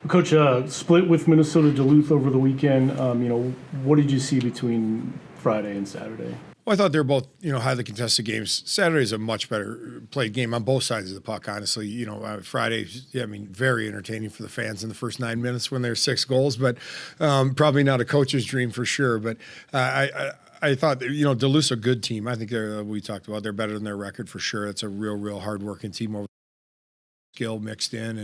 Coach, split with Minnesota Duluth over the weekend. What did you see between Friday and Saturday? Well, I thought they were both, highly contested games. Saturday is a much better played game on both sides of the puck, honestly. Friday, very entertaining for the fans in the first 9 minutes when there's 6 goals, but probably not a coach's dream for sure. But I thought, Duluth's a good team. I think we talked about they're better than their record for sure. It's a real hard-working team over skill mixed in.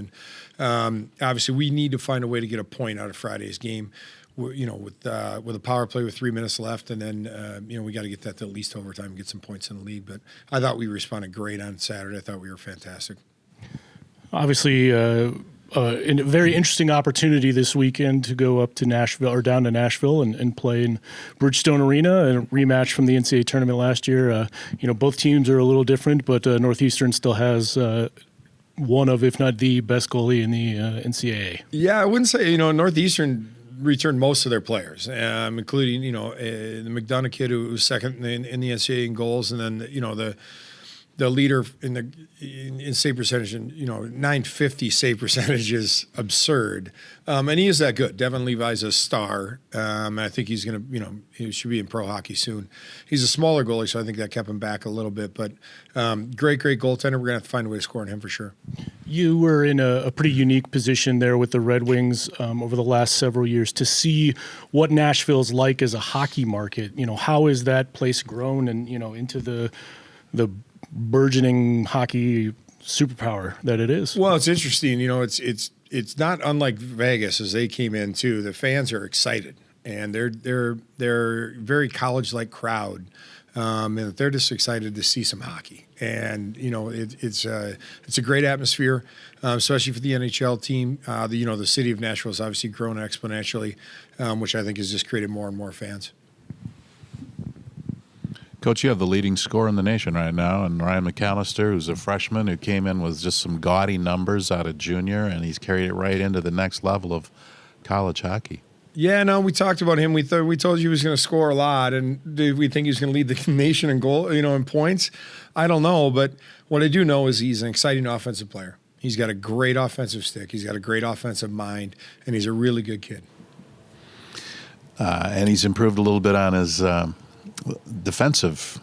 And obviously we need to find a way to get a point out of Friday's game. With a power play with 3 minutes left, and then we got to get that to at least overtime and get some points in the lead. But I thought we responded great on Saturday. I thought we were fantastic. Obviously, a very interesting opportunity this weekend to go up to Nashville or down to Nashville and play in Bridgestone Arena, a rematch from the NCAA tournament last year. Both teams are a little different, but Northeastern still has one of, if not the best goalie in the NCAA. Yeah, I wouldn't say Northeastern returned most of their players, including the McDonough kid who was second in the NCAA in goals, and then the leader in save percentage, and 950 save percentage is absurd, and he is that good. Devin Levi's a star. I think he's gonna, he should be in pro hockey soon. He's a smaller goalie, so I think that kept him back a little bit. But great goaltender. We're gonna have to find a way to score on him for sure. You were in a pretty unique position there with the Red Wings over the last several years to see what Nashville's like as a hockey market. How has that place grown and into the burgeoning hockey superpower that it is? Well, it's interesting. It's not unlike Vegas as they came in too. The fans are excited, and they're very college-like crowd, and they're just excited to see some hockey. And it's a great atmosphere, especially for the NHL team. The city of Nashville has obviously grown exponentially, which I think has just created more and more fans. Coach, you have the leading scorer in the nation right now, and Ryan McAllister, who's a freshman who came in with just some gaudy numbers out of junior, and he's carried it right into the next level of college hockey. Yeah, no, we talked about him. We told you he was going to score a lot, and did we think he was going to lead the nation in goal, in points? I don't know, but what I do know is he's an exciting offensive player. He's got a great offensive stick. He's got a great offensive mind, and he's a really good kid. And he's improved a little bit on his defensive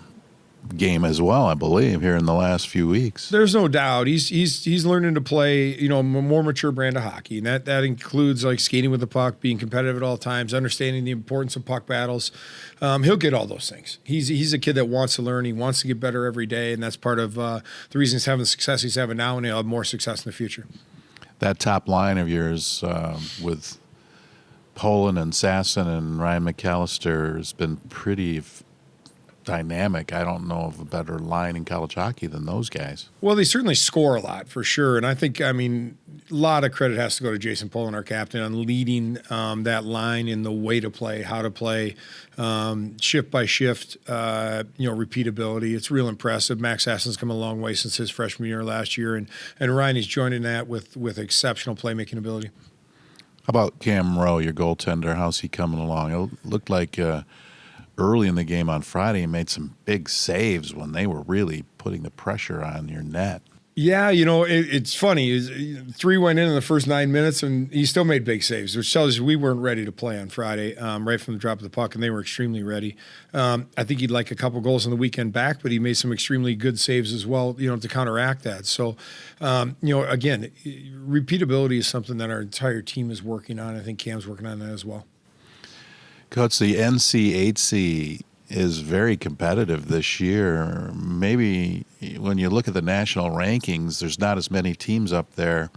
game as well, I believe, here in the last few weeks. There's no doubt he's learning to play a more mature brand of hockey, and that includes like skating with the puck, being competitive at all times, understanding the importance of puck battles. He'll get all those things. He's a kid that wants to learn. He wants to get better every day, and that's part of the reason he's having the success he's having now, and he'll have more success in the future. That top line of yours with Poland and Sasson and Ryan McAllister has been pretty dynamic. I don't know of a better line in college hockey than those guys. Well, they certainly score a lot for sure, and I think a lot of credit has to go to Jason Poland, our captain, on leading that line in the way to play, how to play, shift by shift, repeatability. It's real impressive. Max Sasson's come a long way since his freshman year last year, and Ryan is joining that with exceptional playmaking ability. How about Cam Rowe, your goaltender? How's he coming along? It looked like early in the game on Friday, he made some big saves when they were really putting the pressure on your net. Yeah, it's funny. 3 went in the first 9 minutes, and he still made big saves, which tells you we weren't ready to play on Friday right from the drop of the puck, and they were extremely ready. I think he'd like a couple goals on the weekend back, but he made some extremely good saves as well, to counteract that. So, again, repeatability is something that our entire team is working on. I think Cam's working on that as well. Coach, the NC8C is very competitive this year. Maybe when you look at the national rankings, there's not as many teams up there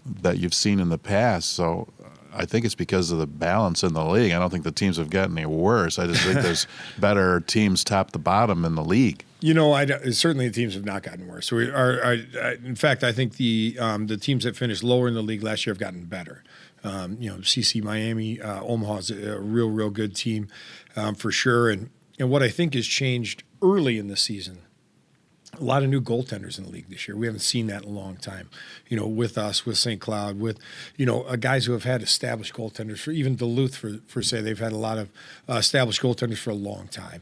that you've seen in the past. So I think it's because of the balance in the league. I don't think the teams have gotten any worse. I just think there's better teams top to bottom in the league. Certainly the teams have not gotten worse. So in fact, I think the teams that finished lower in the league last year have gotten better. CC Miami, Omaha's a real good team for sure. And what I think has changed early in the season, a lot of new goaltenders in the league this year. We haven't seen that in a long time, with us, with St. Cloud, with, guys who have had established goaltenders for even Duluth, for say, they've had a lot of established goaltenders for a long time.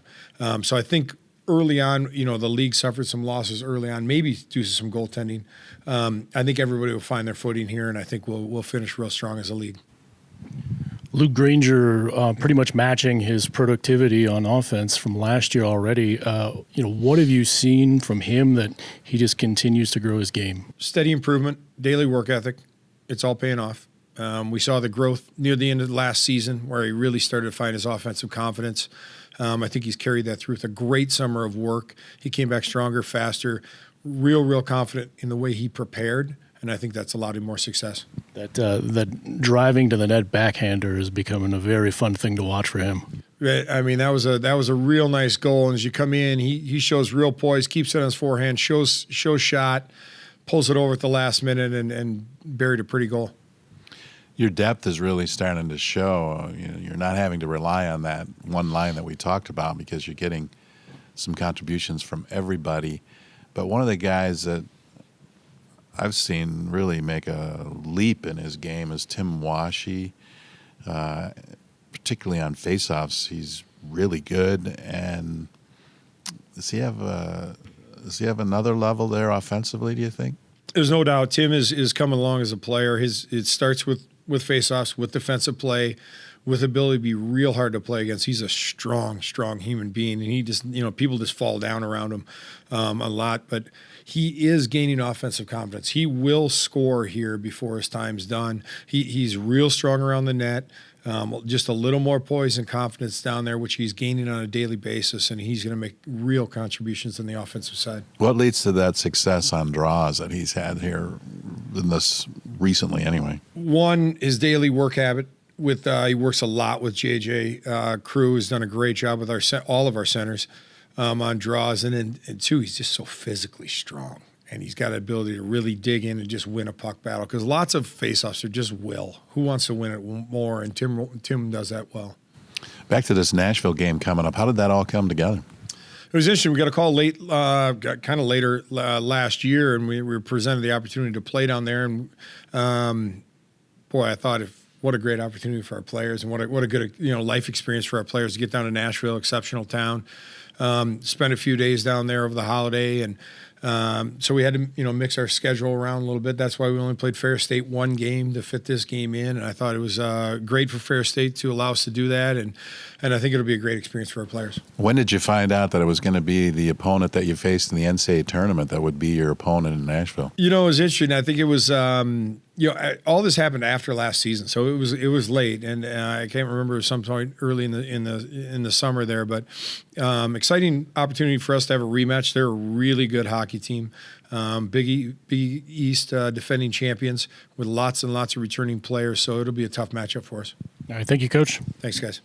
So I think early on, you know, the league suffered some losses early on, maybe due to some goaltending. I think everybody will find their footing here, and I think we'll finish real strong as a league. Luke Granger pretty much matching his productivity on offense from last year already. What have you seen from him that he just continues to grow his game? Steady improvement, daily work ethic. It's all paying off. We saw the growth near the end of the last season where he really started to find his offensive confidence. I think he's carried that through with a great summer of work. He came back stronger, faster, real confident in the way he prepared, and I think that's allowed him more success. That driving to the net backhander is becoming a very fun thing to watch for him. I mean, that was a real nice goal. And as you come in, he shows real poise, keeps it on his forehand, shows shot, pulls it over at the last minute, and buried a pretty goal. Your depth is really starting to show. You're not having to rely on that one line that we talked about because you're getting some contributions from everybody. But one of the guys that I've seen really make a leap in his game is Tim Washi, particularly on faceoffs. He's really good. And does he have another level there offensively, do you think? There's no doubt Tim is coming along as a player. It starts with faceoffs, with defensive play, with ability to be real hard to play against. He's a strong human being, and he just, people just fall down around him a lot. But he is gaining offensive confidence. He will score here before his time's done. He's real strong around the net. Just a little more poise and confidence down there, which he's gaining on a daily basis, and he's going to make real contributions on the offensive side. What leads to that success on draws that he's had here in this recently anyway? One, his daily work habit. He works a lot with JJ. Crew has done a great job with all of our centers on draws. And two, he's just so physically strong. And he's got an ability to really dig in and just win a puck battle. Because lots of faceoffs are just will. Who wants to win it more? And Tim does that well. Back to this Nashville game coming up. How did that all come together? It was interesting. We got a call later last year, and we were presented the opportunity to play down there. And I thought what a great opportunity for our players, and what a good life experience for our players to get down to Nashville, exceptional town. Spent a few days down there over the holiday, and so we had to mix our schedule around a little bit. That's why we only played Fair State one game to fit this game in, and I thought it was great for Fair State to allow us to do that, and I think it'll be a great experience for our players. When did you find out that it was going to be the opponent that you faced in the NCAA tournament that would be your opponent in Nashville? It was interesting. I think it was all this happened after last season, so it was late, and I can't remember some point early in the summer there. But exciting opportunity for us to have a rematch. They're a really good hockey team, Big East defending champions with lots and lots of returning players. So it'll be a tough matchup for us. All right, thank you, Coach. Thanks, guys.